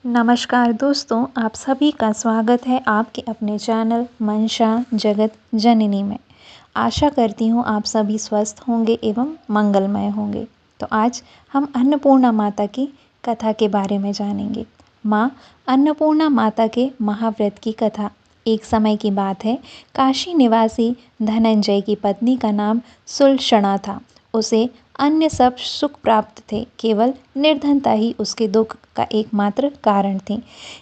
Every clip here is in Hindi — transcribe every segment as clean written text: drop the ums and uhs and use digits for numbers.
नमस्कार दोस्तों, आप सभी का स्वागत है आपके अपने चैनल मंशा जगत जननी में। आशा करती हूँ आप सभी स्वस्थ होंगे एवं मंगलमय होंगे। तो आज हम अन्नपूर्णा माता की कथा के बारे में जानेंगे। माँ अन्नपूर्णा माता के महाव्रत की कथा। एक समय की बात है, काशी निवासी धनंजय की पत्नी का नाम सुलक्षणा था। उसे अन्य सब सुख प्राप्त थे, केवल निर्धनता ही उसके दुख का एकमात्र कारण थी।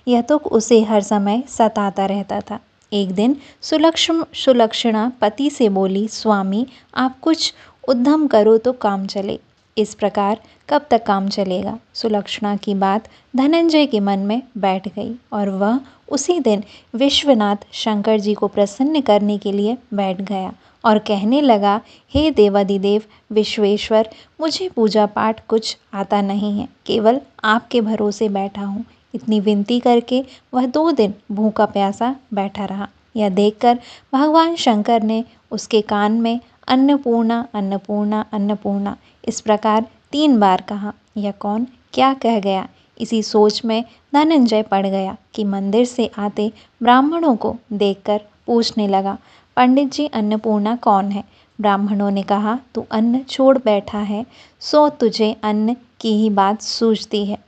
यह दुख उसे हर समय सताता रहता था। एक दिन सुलक्षणा पति से बोली, स्वामी आप कुछ उद्यम करो तो काम चले। इस प्रकार कब तक काम चलेगा? सुलक्षणा की बात धनंजय के मन में बैठ गई और वह उसी दिन विश्वनाथ शंकर जी को प्रसन्न करने के लिए बैठ गया और कहने लगा, हे देवादिदेव विश्वेश्वर, मुझे पूजा पाठ कुछ आता नहीं है, केवल आपके भरोसे बैठा हूँ। इतनी विनती करके वह 2 दिन भूखा प्यासा बैठा रहा। यह देखकर भगवान शंकर ने उसके कान में अन्नपूर्णा अन्नपूर्णा अन्नपूर्णा इस प्रकार 3 बार कहा। यह कौन क्या कह गया? इसी सोच में धनंजय पड़ गया कि मंदिर से आते ब्राह्मणों को देखकर पूछने लगा, पंडित जी अन्नपूर्णा कौन है? ब्राह्मणों ने कहा, तू अन्न छोड़ बैठा है, सो तुझे अन्न की ही बात सूझती है।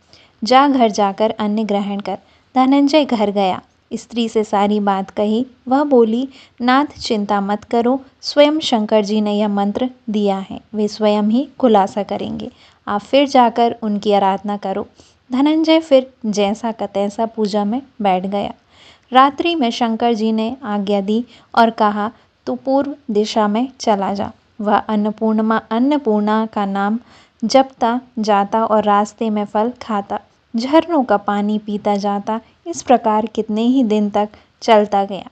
जा घर जाकर अन्न ग्रहण कर। धनंजय घर गया, स्त्री से सारी बात कही। वह बोली, नाथ चिंता मत करो, स्वयं शंकर जी ने यह मंत्र दिया है, वे स्वयं ही खुलासा करेंगे। आप फिर जाकर उनकी आराधना करो। धनंजय फिर जैसा का तैसा पूजा में बैठ गया। रात्रि में शंकर जी ने आज्ञा दी और कहा, तू पूर्व दिशा में चला जा। वह अन्नपूर्णा का नाम जपता जाता और रास्ते में फल खाता, झरनों का पानी पीता जाता। इस प्रकार कितने ही दिन तक चलता गया।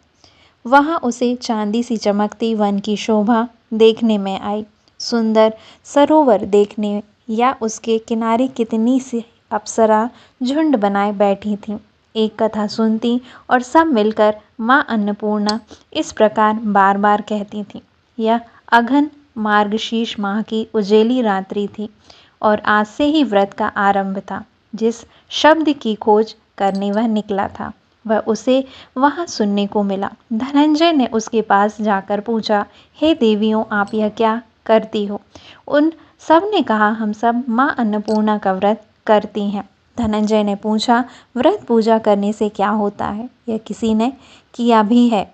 वहाँ उसे चांदी सी चमकती वन की शोभा देखने में आई। सुंदर सरोवर देखने या उसके किनारे कितनी सी अप्सरा झुंड बनाए बैठी थीं। एक कथा सुनती और सब मिलकर माँ अन्नपूर्णा इस प्रकार बार बार कहती थीं। यह अघन मार्गशीर्ष माह की उजेली रात्रि थी और आज से ही व्रत का आरंभ था। जिस शब्द की खोज करने वह निकला था, वह उसे वहाँ सुनने को मिला। धनंजय ने उसके पास जाकर पूछा, हे देवियों, आप यह क्या करती हो? उन सब ने कहा, हम सब माँ अन्नपूर्णा का व्रत करती हैं। धनंजय ने पूछा, व्रत पूजा करने से क्या होता है? यह किसी ने किया भी है?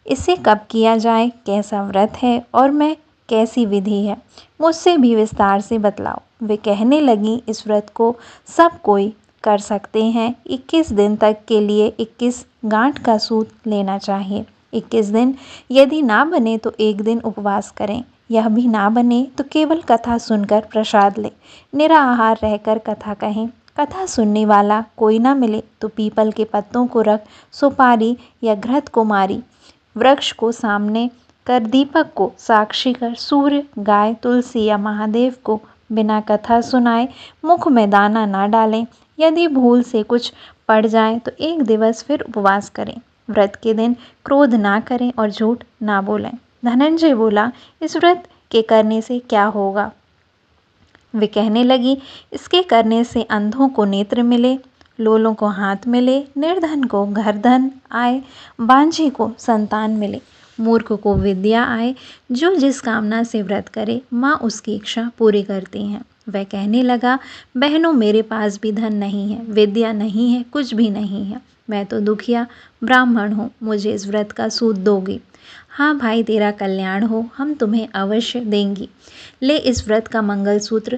इसे कब किया जाए? कैसा व्रत है और मैं कैसी विधि है? मुझसे भी विस्तार से बतलाओ। वे कहने लगी, इस व्रत को सब कोई कर सकते हैं। 21 दिन तक के लिए 21 गांठ का सूत लेना चाहिए। 21 दिन यदि ना बने तो 1 दिन उपवास करें। यह भी ना बने तो केवल कथा सुनकर प्रसाद ले, निराहार रहकर कथा कहें। कथा सुनने वाला कोई ना मिले तो पीपल के पत्तों को रख सुपारी या घृत कुमारी वृक्ष को सामने कर दीपक को साक्षी कर सूर्य, गाय, तुलसी या महादेव को बिना कथा सुनाए मुख में दाना ना डालें। यदि भूल से कुछ पड़ जाए तो 1 दिवस फिर उपवास करें। व्रत के दिन क्रोध ना करें और झूठ ना बोलें। धनंजय बोला, इस व्रत के करने से क्या होगा? वे कहने लगी, इसके करने से अंधों को नेत्र मिले, लोलों को हाथ मिले, निर्धन को घर धन आए, बांझे को संतान मिले, मूर्ख को विद्या आए। जो जिस कामना से व्रत करे, माँ उसकी इच्छा पूरी करती हैं। वह कहने लगा, बहनों, मेरे पास भी धन नहीं है, विद्या नहीं है, कुछ भी नहीं है। मैं तो दुखिया ब्राह्मण हूँ, मुझे इस व्रत का सूत दोगी? हाँ भाई, तेरा कल्याण हो, हम तुम्हें अवश्य देंगी। ले इस व्रत का मंगलसूत्र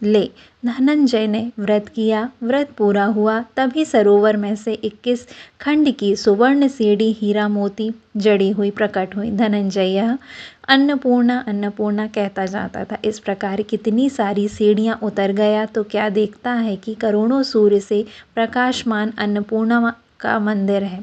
ले। धनंजय ने व्रत किया। व्रत पूरा हुआ, तभी सरोवर में से 21 खंड की सुवर्ण सीढ़ी हीरा मोती जड़ी हुई प्रकट हुई। धनंजय यह अन्नपूर्णा अन्नपूर्णा कहता जाता था। इस प्रकार कितनी सारी सीढ़ियाँ उतर गया तो क्या देखता है कि करोड़ों सूर्य से प्रकाशमान अन्नपूर्णा का मंदिर है।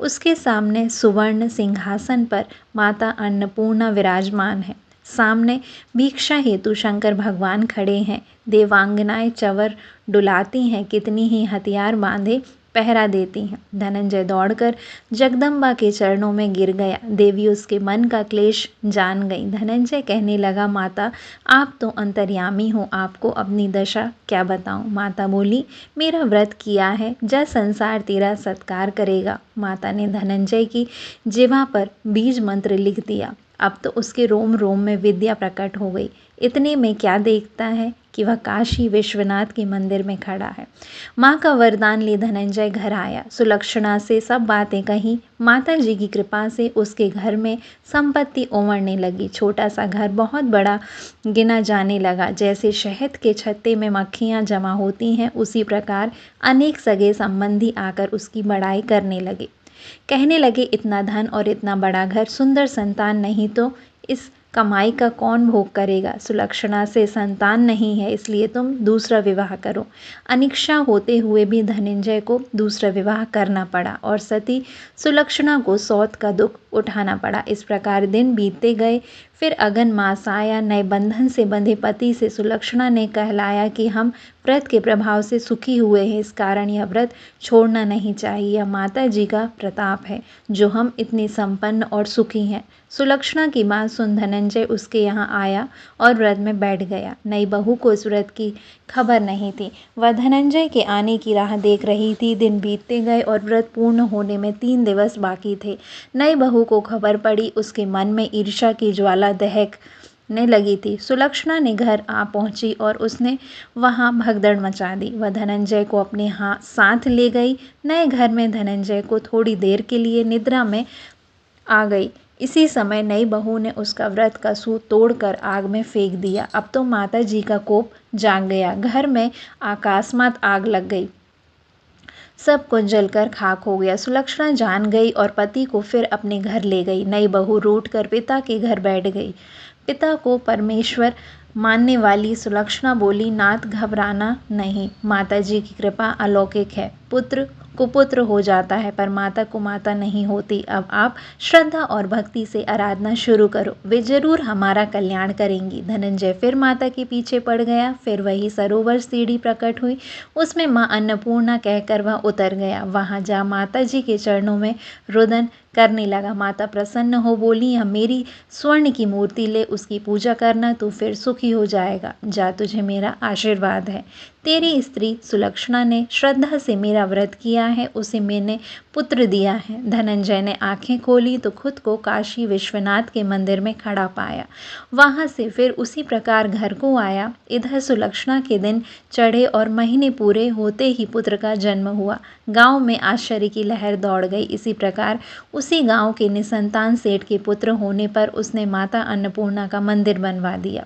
उसके सामने सुवर्ण सिंहासन पर माता अन्नपूर्णा विराजमान है। सामने भिक्षा हेतु शंकर भगवान खड़े हैं। देवांगनाएं चवर डुलाती हैं, कितनी ही हथियार बांधे पहरा देती हैं। धनंजय दौड़कर जगदम्बा के चरणों में गिर गया। देवी उसके मन का क्लेश जान गई। धनंजय कहने लगा, माता आप तो अंतर्यामी हो, आपको अपनी दशा क्या बताऊं। माता बोली, मेरा व्रत किया है, जय संसार तेरा सत्कार करेगा। माता ने धनंजय की जिह्वा पर बीज मंत्र लिख दिया। अब तो उसके रोम रोम में विद्या प्रकट हो गई। इतने में क्या देखता है कि वह काशी विश्वनाथ के मंदिर में खड़ा है। माँ का वरदान ले धनंजय घर आया। सुलक्षणा से सब बातें कही। माता जी की कृपा से उसके घर में संपत्ति उमड़ने लगी। छोटा सा घर बहुत बड़ा गिना जाने लगा। जैसे शहद के छत्ते में मक्खियाँ जमा होती हैं, उसी प्रकार अनेक सगे संबंधी आकर उसकी बड़ाई करने लगे। कहने लगे, इतना धन और इतना बड़ा घर, सुंदर संतान नहीं तो इस कमाई का कौन भोग करेगा। सुलक्षणा से संतान नहीं है, इसलिए तुम दूसरा विवाह करो। अनिच्छा होते हुए भी धनंजय को दूसरा विवाह करना पड़ा और सती सुलक्षणा को सौत का दुख उठाना पड़ा। इस प्रकार दिन बीतते गए। फिर अगन मास आया। नए बंधन से बंधे पति से सुलक्षणा ने कहलाया कि हम व्रत के प्रभाव से सुखी हुए हैं, इस कारण यह व्रत छोड़ना नहीं चाहिए। यह माता जी का प्रताप है जो हम इतने संपन्न और सुखी हैं। सुलक्षणा की बात सुन धनंजय उसके यहाँ आया और व्रत में बैठ गया। नई बहू को इस व्रत की खबर नहीं थी। वह धनंजय के आने की राह देख रही थी। दिन बीतते गए और व्रत पूर्ण होने में 3 दिवस बाकी थे। नई बहू को खबर पड़ी। उसके मन में ईर्ष्या की ज्वाला दहकने लगी थी। सुलक्षणा ने घर आ पहुंची और उसने वहां भगदड़ मचा दी। वह धनंजय को अपने साथ ले गई। नए घर में धनंजय को थोड़ी देर के लिए निद्रा में आ गई। इसी समय नई बहू ने उसका व्रत का सूत तोड़कर आग में फेंक दिया। अब तो माता जी का कोप जाग गया। घर में अकस्मात आग लग गई। सब कुछ जलकर खाक हो गया। सुलक्षणा जान गई और पति को फिर अपने घर ले गई। नई बहू रूठकर पिता के घर बैठ गई। पिता को परमेश्वर मानने वाली सुलक्षणा बोली, नाथ घबराना नहीं, माता जी की कृपा अलौकिक है। पुत्र कुपुत्र हो जाता है पर माता को माता नहीं होती। अब आप श्रद्धा और भक्ति से आराधना शुरू करो, वे जरूर हमारा कल्याण करेंगी। धनंजय फिर माता के पीछे पड़ गया। फिर वही सरोवर सीढ़ी प्रकट हुई। उसमें माँ अन्नपूर्णा कहकर वह उतर गया। वहां जा माता जी के चरणों में रुदन करने लगा। माता प्रसन्न हो बोली, यह मेरी स्वर्ण की मूर्ति ले, उसकी पूजा करना, तू फिर सुखी हो जाएगा। जा, तुझे मेरा आशीर्वाद है। तेरी स्त्री सुलक्षणा ने श्रद्धा से मेरा व्रत किया है, उसे मैंने पुत्र दिया है। धनंजय ने आंखें खोली तो खुद को काशी विश्वनाथ के मंदिर में खड़ा पाया। वहां से फिर उसी प्रकार घर को आया। इधर सुलक्षणा के दिन चढ़े और महीने पूरे होते ही पुत्र का जन्म हुआ। गांव में आश्चर्य की लहर दौड़ गई। इसी प्रकार उसी गांव के निसंतान सेठ के पुत्र होने पर उसने माता अन्नपूर्णा का मंदिर बनवा दिया।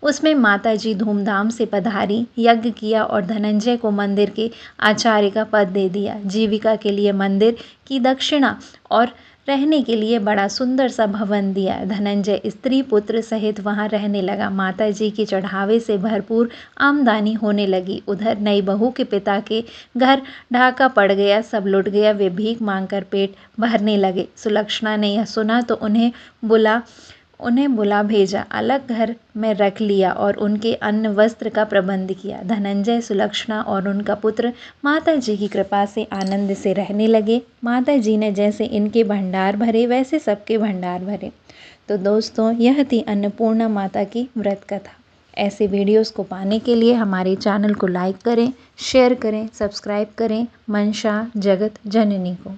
उसमें माता जी धूमधाम से पधारी, यज्ञ किया और धनंजय को मंदिर के आचार्य का पद दे दिया। जीविका के लिए मंदिर की दक्षिणा और रहने के लिए बड़ा सुंदर सा भवन दिया। धनंजय स्त्री पुत्र सहित वहां रहने लगा। माता जी के चढ़ावे से भरपूर आमदनी होने लगी। उधर नई बहू के पिता के घर ढाका पड़ गया, सब लुट गया। वे भीख मांगकर पेट भरने लगे। सुलक्षणा ने यह सुना तो उन्हें बुला भेजा, अलग घर में रख लिया और उनके अन्न वस्त्र का प्रबंध किया। धनंजय, सुलक्षणा और उनका पुत्र माता जी की कृपा से आनंद से रहने लगे। माता जी ने जैसे इनके भंडार भरे वैसे सबके भंडार भरे। तो दोस्तों, यह थी अन्नपूर्णा माता की व्रत कथा। ऐसे वीडियोस को पाने के लिए हमारे चैनल को लाइक करें, शेयर करें, सब्सक्राइब करें। मनसा जगत जननी को।